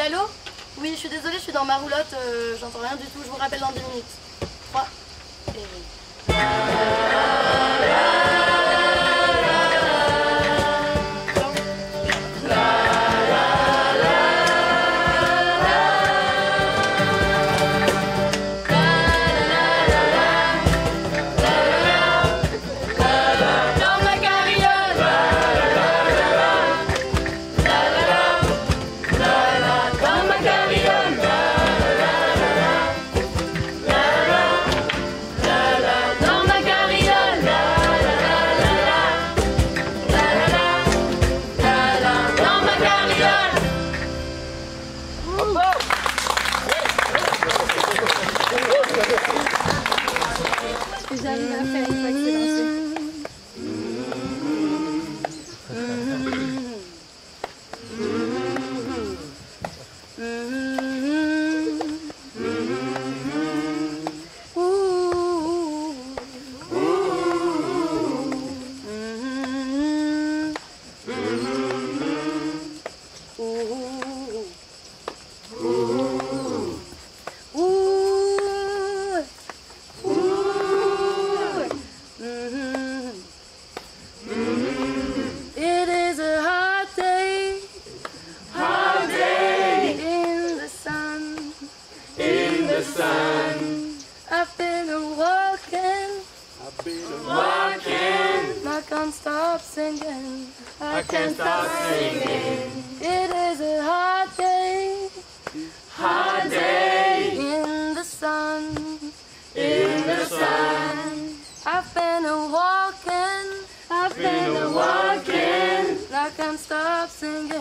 allô? Oui, je suis désolée, je suis dans ma roulotte, j'entends rien du tout, je vous rappelle dans 10 minutes. 3 et... J'arrive à faire une fois que c'est lancé. It is a hot day in the sun. I've been walking, I can't stop singing. It is a hot day in the sun. I've been walking, I can't stop singing.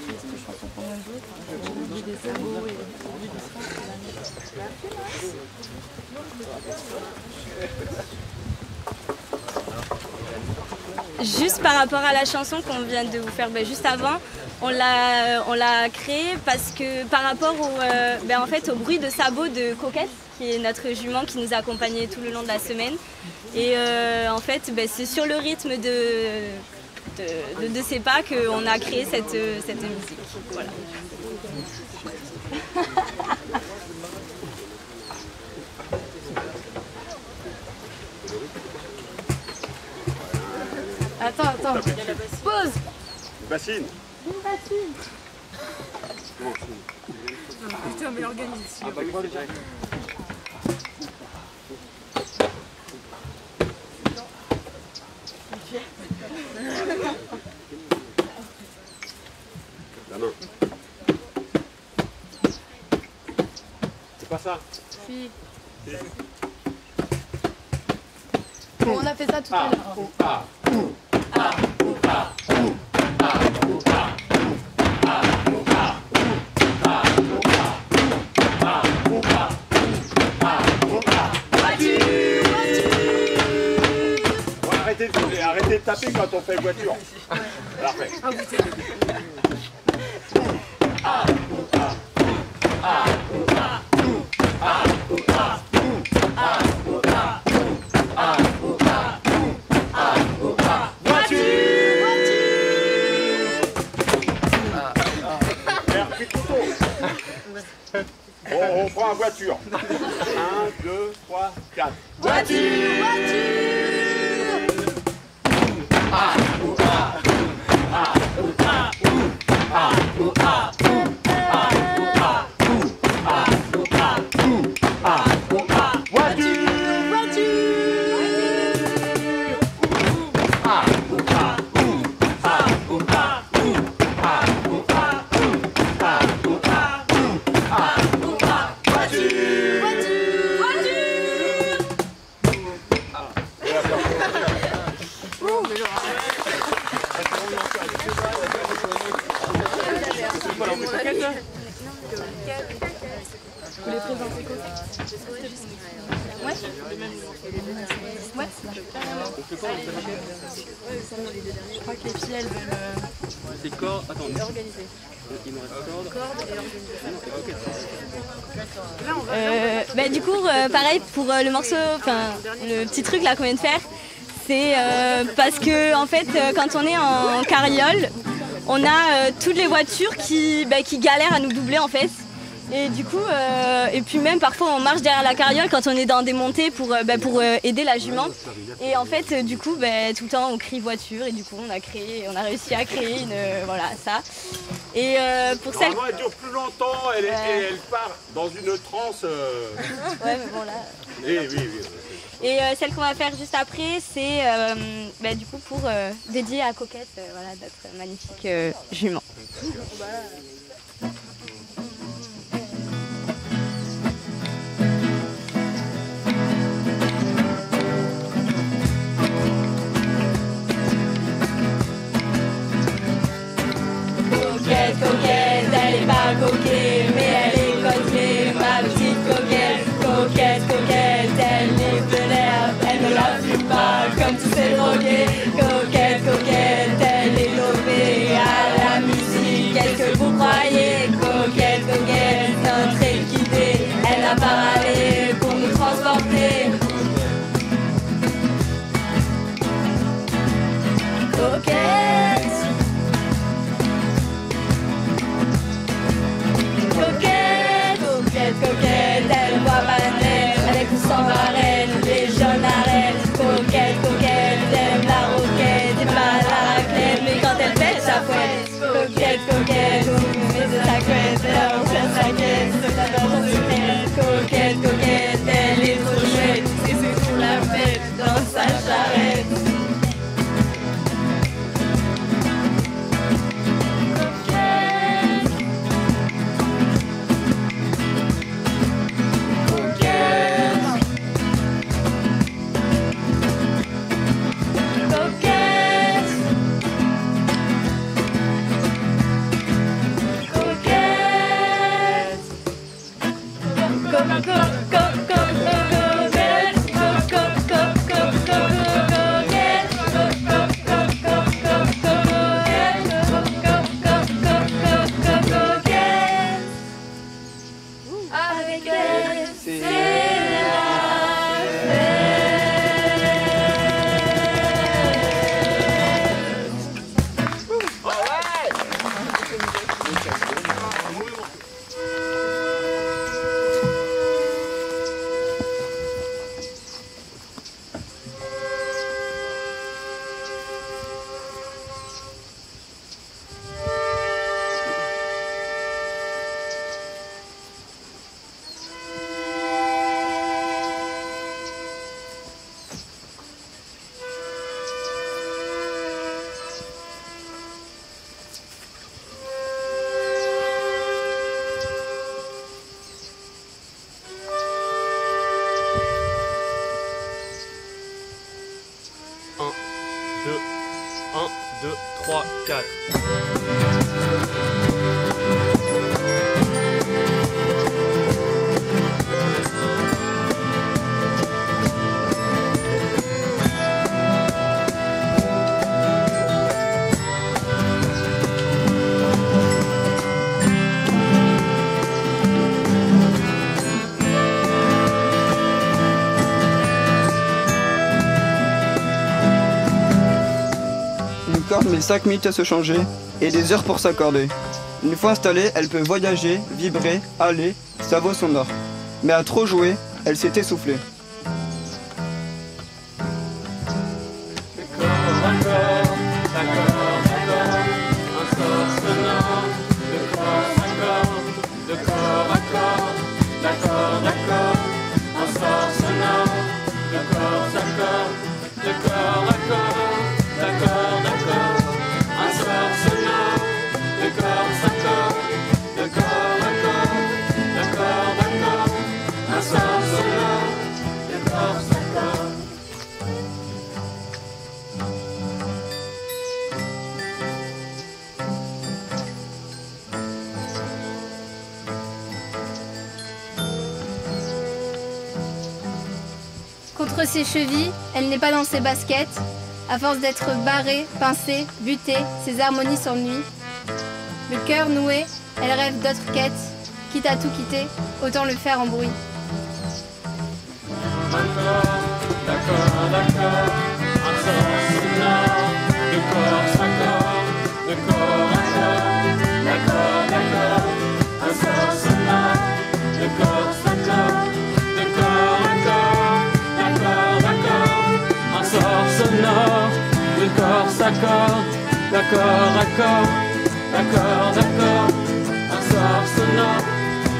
qu'est-ce que je chanson pour moi d'autre? J'ai oublié des sabots et Juste par rapport à la chanson qu'on vient de vous faire juste avant, on l'a créée parce que par rapport en fait, au bruit de sabots de Coquette, qui est notre jument qui nous a accompagnés tout le long de la semaine. Et en fait, c'est sur le rythme de ces pas qu'on a créé cette musique. Voilà. Attends. Pause. Bassine. Une bassine. Putain, mais l'organise. La main. C'est pas ça. Si. Si. Bon, on a fait ça tout à l'heure. Arrêtez de taper quand on fait voiture. Parfait. On prend la voiture. 1, 2, 3, 4. Voiture. Vous les présentez quoi? Ouais. Ouais. Je crois que les filles, elles veulent... C'est corps, attends. Organiser. Il nous reste corde. Du coup, pareil pour le morceau, enfin le petit truc là qu'on vient de faire, c'est parce que en fait, quand on est en carriole, on a toutes les voitures qui galèrent à nous doubler en fait. Et du coup, et puis même parfois on marche derrière la carriole quand on est dans des montées pour aider la jument. Et en fait, du coup, tout le temps on crie voiture et du coup on a réussi à créer voilà ça. Et pour celle. Normalement, elle dure plus longtemps, elle part dans une transe. Ouais, mais bon là. Oui. Et celle qu'on va faire juste après, c'est du coup pour dédier à Coquette, voilà, notre magnifique jument. Coquette, elle est pas coquette, mais elle est coquette, ma petite coquette. Coquette, elle livre de l'herbe, elle ne la fume pas comme tous ces drogués. Coquette, elle est dopée à la musique, qu'est-ce que vous croyez? Coquette, notre équidée, elle n'a pas râlé pour nous transporter. Coquette, elle boit banane avec ou sans marraine, les jeunes arènes. Coquette, elle aime la roquette et pas la raclette, mais quand elle pète sa fouette. Coquette, met 5 minutes à se changer et des heures pour s'accorder. Une fois installée, elle peut voyager, vibrer, aller, sa voix sonore. Mais à trop jouer, elle s'est essoufflée. Contre ses chevilles, elle n'est pas dans ses baskets. À force d'être barrée, pincée, butée, ses harmonies s'ennuient. Le cœur noué, elle rêve d'autres quêtes. Quitte à tout quitter, autant le faire en bruit. D'accord, d'accord, d'accord, d'accord, un sort sonore,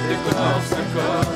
de corps s'accorde.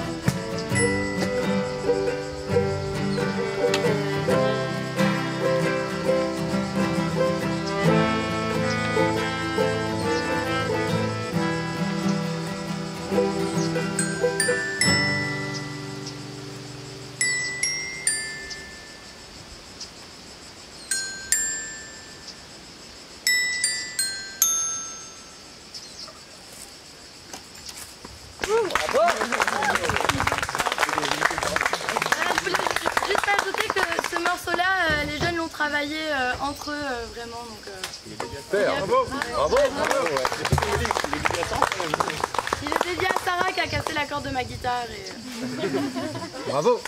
Je voulais juste ajouter que ce morceau-là, les jeunes l'ont travaillé entre eux, vraiment. Donc, Bravo, bravo, bravo. il est dédié à Sarah qui a cassé la corde de ma guitare. Et... Bravo.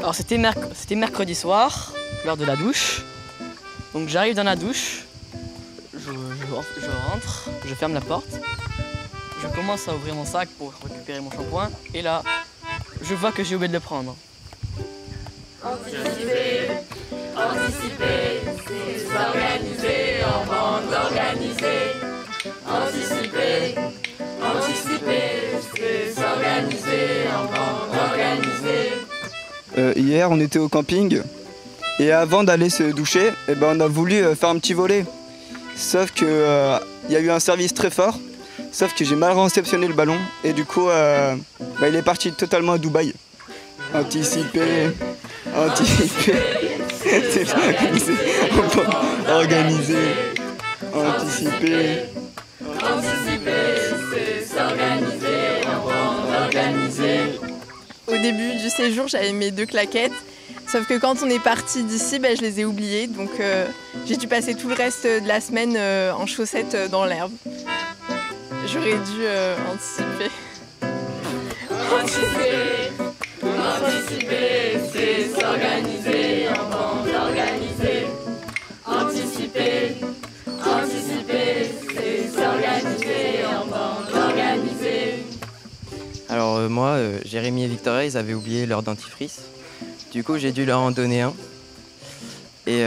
Alors c'était mercredi soir, l'heure de la douche. Donc j'arrive dans la douche, je rentre, je ferme la porte. Je commence à ouvrir mon sac pour récupérer mon shampoing. Et là, je vois que j'ai oublié de le prendre. Anticiper, anticiper, c'est s'organiser en bande organisée. Anticiper, anticiper, c'est s'organiser en bande organisée. Hier, on était au camping et avant d'aller se doucher, on a voulu faire un petit volley. Sauf que y a eu un service très fort, sauf que j'ai mal réceptionné le ballon et du coup, il est parti totalement à Dubaï. Anticiper, anticiper, c'est s'organiser, organiser, anticiper. Anticiper, c'est s'organiser en bande organisée. Au début du séjour, j'avais mes 2 claquettes. Sauf que quand on est parti d'ici, je les ai oubliées. Donc j'ai dû passer tout le reste de la semaine en chaussettes dans l'herbe. J'aurais dû anticiper. Anticiper, anticiper, c'est s'organiser en bande organisée. Anticiper, anticiper, c'est s'organiser en bande organisée. Alors moi, Jérémy et Victoria, ils avaient oublié leur dentifrice. Du coup, j'ai dû leur en donner un. Et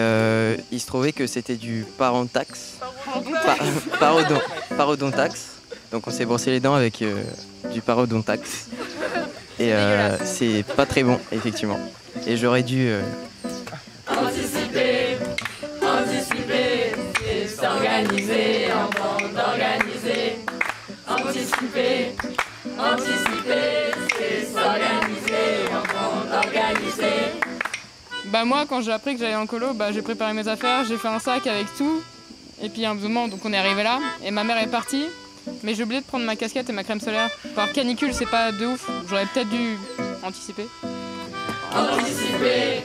il se trouvait que c'était du parodontax. Parodontax. Donc on s'est brossé les dents avec du parodontax. Et c'est pas très bon, effectivement. Et j'aurais dû... Anticiper, anticiper, c'est s'organiser en bande organisée. Anticiper, anticiper, c'est s'organiser en bande organisée. Moi, quand j'ai appris que j'allais en colo, j'ai préparé mes affaires, j'ai fait un sac avec tout. Et puis un moment, donc on est arrivé là, et ma mère est partie, mais j'ai oublié de prendre ma casquette et ma crème solaire. Par canicule, c'est pas de ouf, j'aurais peut-être dû anticiper. Anticiper,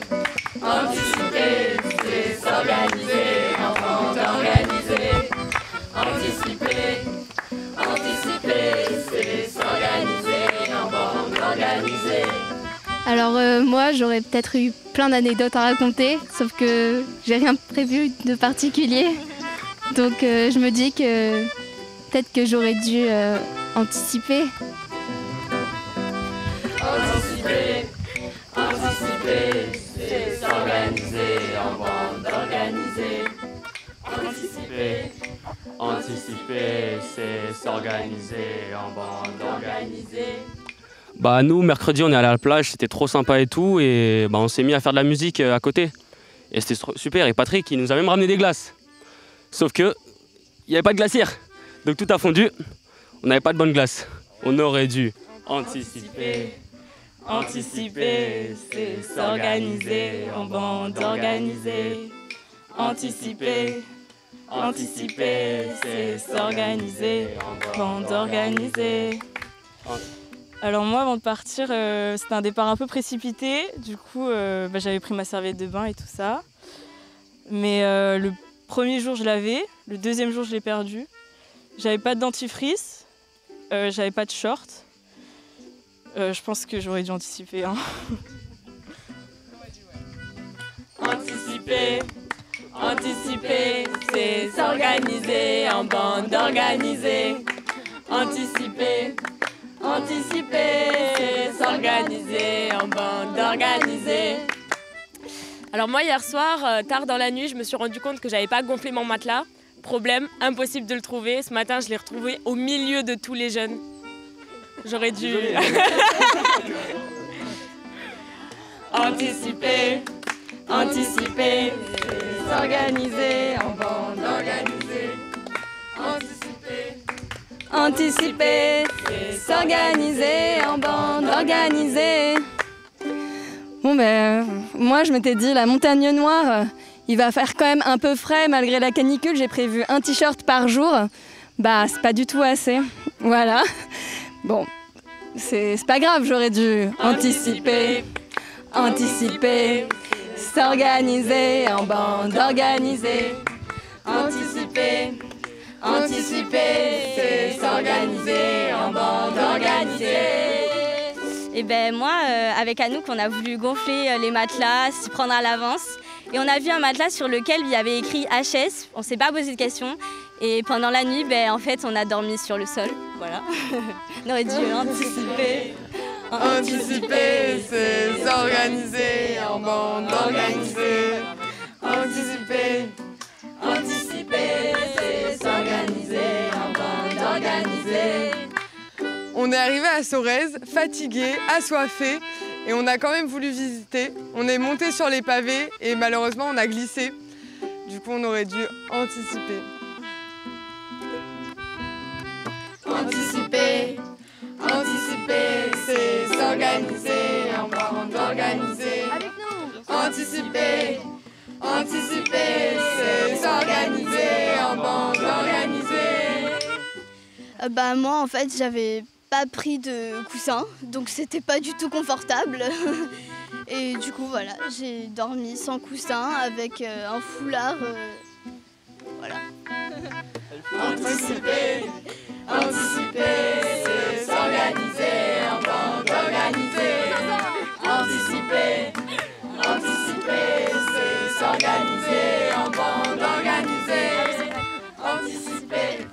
anticiper, c'est s'organiser, enfant d'organiser. Anticiper, anticiper, c'est s'organiser, en bande organisée. Alors moi, j'aurais peut-être eu plein d'anecdotes à raconter, sauf que j'ai rien prévu de particulier. Donc je me dis que peut-être que j'aurais dû anticiper. Anticiper, anticiper, c'est s'organiser, en bande organisée. Anticiper, anticiper, c'est s'organiser, en bande organisée. Bah nous, mercredi, on est allé à la plage, c'était trop sympa et tout, et bah, on s'est mis à faire de la musique à côté. Et c'était super, et Patrick, il nous a même ramené des glaces. Sauf que, il n'y avait pas de glacière, donc tout a fondu, on n'avait pas de bonne glace. On aurait dû anticiper. Anticiper, c'est s'organiser, en bande organisée. Anticiper, anticiper, c'est s'organiser, en bande organisée. Alors moi, avant de partir, c'était un départ un peu précipité. Du coup, j'avais pris ma serviette de bain et tout ça. Mais le premier jour, je l'avais. Le deuxième jour, je l'ai perdu. J'avais pas de dentifrice. J'avais pas de short. Je pense que j'aurais dû anticiper. Hein. Anticiper, anticiper, c'est s'organiser, en bande organisée. Anticiper, anticiper, c'est s'organiser, en bande organisée. Alors moi hier soir, tard dans la nuit, je me suis rendu compte que j'avais pas gonflé mon matelas. Problème, impossible de le trouver. Ce matin, je l'ai retrouvé au milieu de tous les jeunes. J'aurais dû... Anticiper, anticiper, c'est s'organiser, en bande organisée. Anticiper, Anticiper, c'est s'organiser, en bande organisée. Bon moi je m'étais dit la montagne noire, il va faire quand même un peu frais malgré la canicule. J'ai prévu un t-shirt par jour. Bah c'est pas du tout assez. Voilà. Bon, c'est pas grave, j'aurais dû anticiper, anticiper, s'organiser en bande organisée. anticiper, anticiper, c'est s'organiser, en bande organisée. Et moi, avec Anouk, on a voulu gonfler les matelas, s'y prendre à l'avance. Et on a vu un matelas sur lequel il y avait écrit HS. On s'est pas posé de questions. Et pendant la nuit, en fait, on a dormi sur le sol. Voilà. On aurait dû anticiper. Anticiper, c'est s'organiser en bande organisée. Anticiper, anticiper, c'est s'organiser, en bande organisée. On est arrivé à Sorèze, fatigué, assoiffé, et on a quand même voulu visiter. On est monté sur les pavés et malheureusement on a glissé. Du coup on aurait dû anticiper. Anticiper, anticiper, c'est s'organiser, en bande organisée. Avec nous. Anticiper, anticiper, c'est s'organiser, en bande organisée. Moi en fait j'avais pas pris de coussin, donc c'était pas du tout confortable. Et du coup voilà, j'ai dormi sans coussin avec un foulard. Voilà. Anticiper, anticiper, c'est s'organiser, en bande organisée. Anticiper, anticiper, c'est s'organiser, en bande organisée. Anticiper,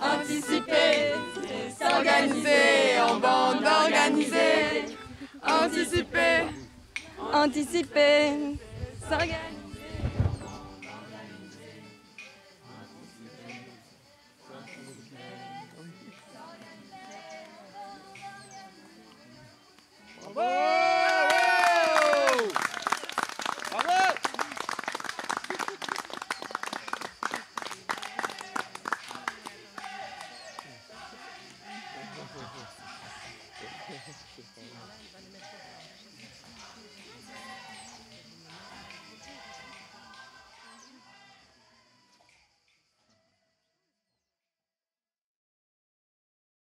anticiper, c'est s'organiser, en bande organisée. Anticiper, Anticiper, s'organiser.